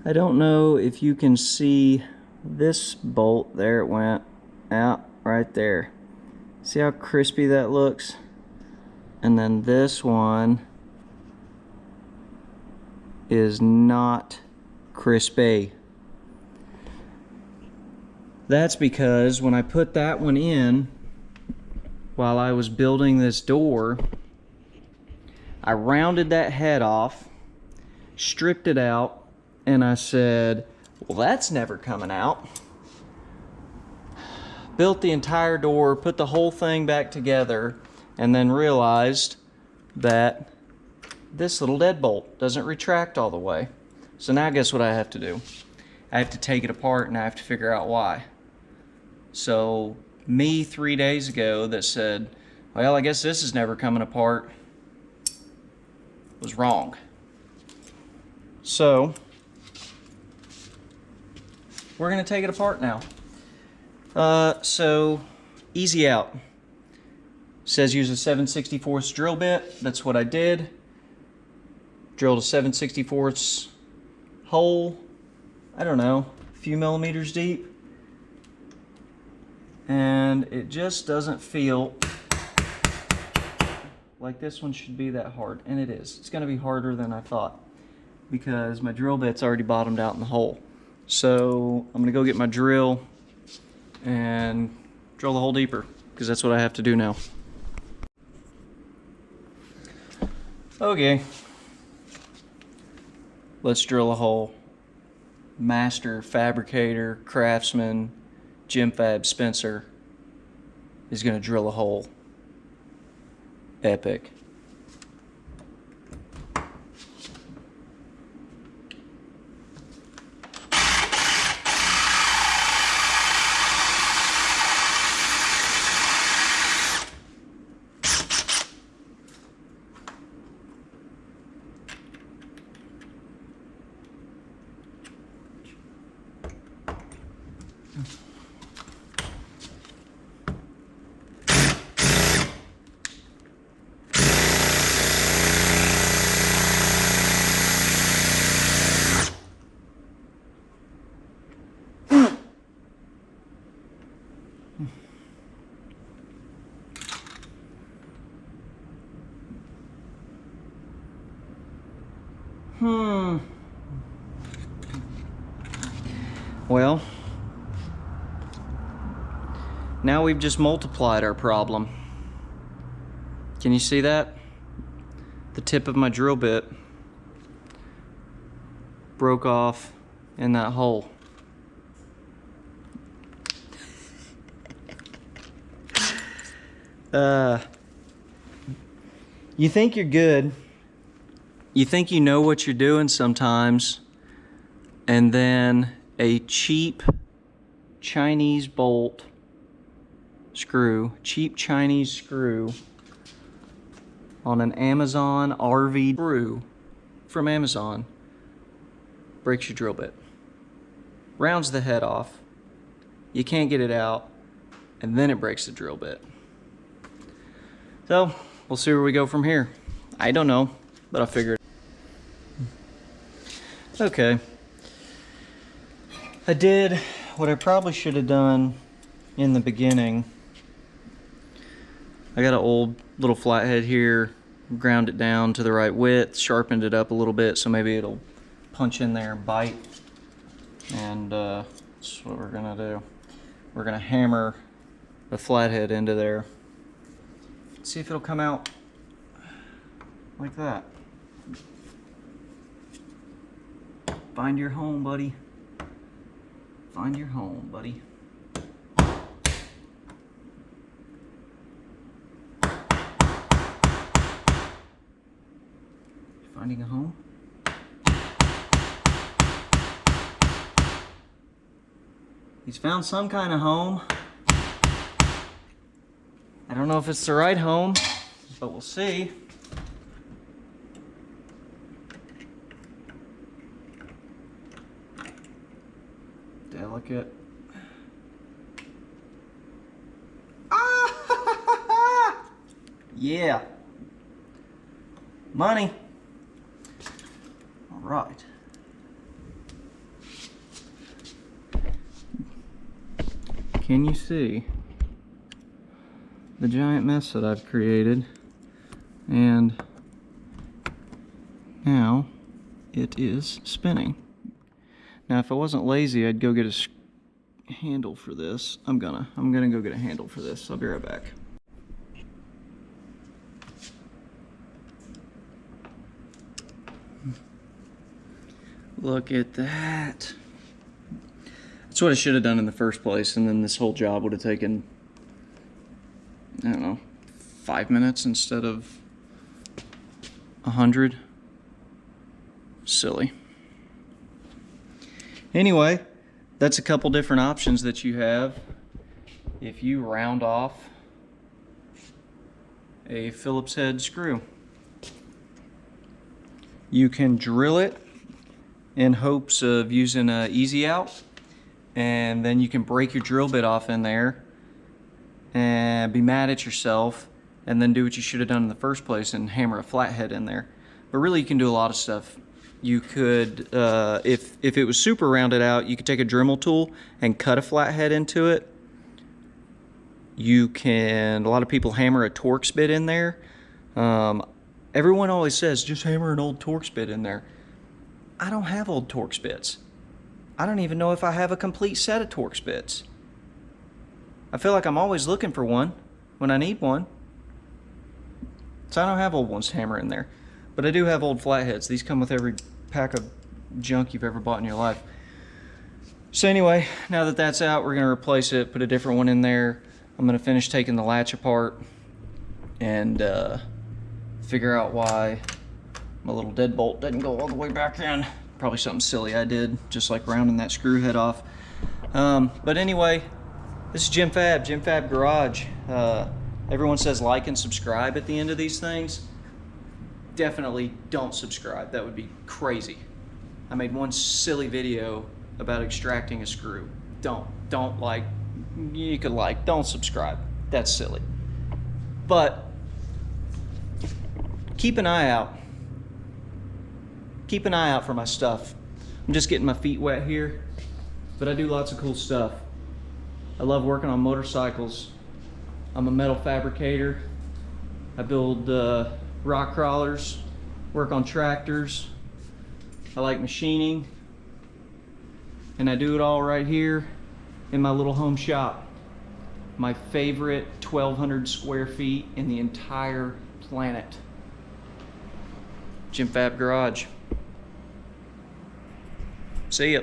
I don't know if you can see this bolt. There it went out right there. See how crispy that looks? And then this one is not crispy. That's because when I put that one in while I was building this door, I rounded that head off, stripped it out, and I said, well, that's never coming out. Built the entire door, put the whole thing back together, and then realized that this little deadbolt doesn't retract all the way. So now guess what I have to do? I have to take it apart and I have to figure out why. So me 3 days ago that said, well, I guess this is never coming apart, was wrong. So we're gonna take it apart now. So easy out. Says use a 7/64 drill bit. That's what I did. Drilled a 7/64 hole, I don't know, a few millimeters deep. And it just doesn't feel like this one should be that hard. And it is. It's gonna be harder than I thought because my drill bit's already bottomed out in the hole. So I'm gonna go get my drill and drill the hole deeper because that's what I have to do now. Okay, let's drill a hole. Master fabricator, craftsman, Jim Fab Spencer is gonna drill a hole. Epic. Well, now we've just multiplied our problem. Can you see that? The tip of my drill bit broke off in that hole. You think you're good. You think you know what you're doing sometimes, and then a cheap Chinese bolt screw, cheap Chinese screw on an Amazon RV screw from Amazon breaks your drill bit. Rounds the head off. You can't get it out, and then it breaks the drill bit. So, we'll see where we go from here. I don't know, but I'll figure it out. Okay. I did what I probably should have done in the beginning. I got an old little flathead here, ground it down to the right width, sharpened it up a little bit so maybe it'll punch in there and bite. And that's what we're gonna do. We're gonna hammer the flathead into there. See if it'll come out like that. Find your home, buddy. Find your home, buddy. Finding a home? He's found some kind of home. I don't know if it's the right home, but we'll see. Delicate. Ah! Yeah. Money. All right. Can you see the giant mess that I've created? And now it is spinning. Now if I wasn't lazy, I'd go get a handle for this. I'm gonna go get a handle for this. I'll be right back. Look at that. That's what I should have done in the first place, and then this whole job would have taken, I don't know, 5 minutes instead of 100. Silly. Anyway, that's a couple different options that you have if you round off a Phillips head screw. You can drill it in hopes of using an easy out, and then you can break your drill bit off in there and be mad at yourself, and then do what you should have done in the first place and hammer a flathead in there. But really you can do a lot of stuff. You could, if it was super rounded out, you could take a Dremel tool and cut a flathead into it. You can, a lot of people hammer a Torx bit in there. Everyone always says, just hammer an old Torx bit in there. I don't have old Torx bits. I don't even know if I have a complete set of Torx bits. I feel like I'm always looking for one when I need one. So I don't have old ones to hammer in there. But I do have old flatheads. These come with every pack of junk you've ever bought in your life. So anyway, now that that's out, we're going to replace it, put a different one in there. I'm going to finish taking the latch apart and figure out why my little deadbolt doesn't go all the way back in. Probably something silly I did, just like rounding that screw head off. But anyway, this is Jim Fab Garage. Everyone says like and subscribe at the end of these things. Definitely don't subscribe. That would be crazy. I made one silly video about extracting a screw. Don't like. You could like, don't subscribe. That's silly. But keep an eye out. Keep an eye out for my stuff. I'm just getting my feet wet here, but I do lots of cool stuff. I love working on motorcycles. I'm a metal fabricator. I build rock crawlers, work on tractors. I like machining, and I do it all right here in my little home shop. My favorite 1,200 square feet in the entire planet. Jim Fab Garage. See ya.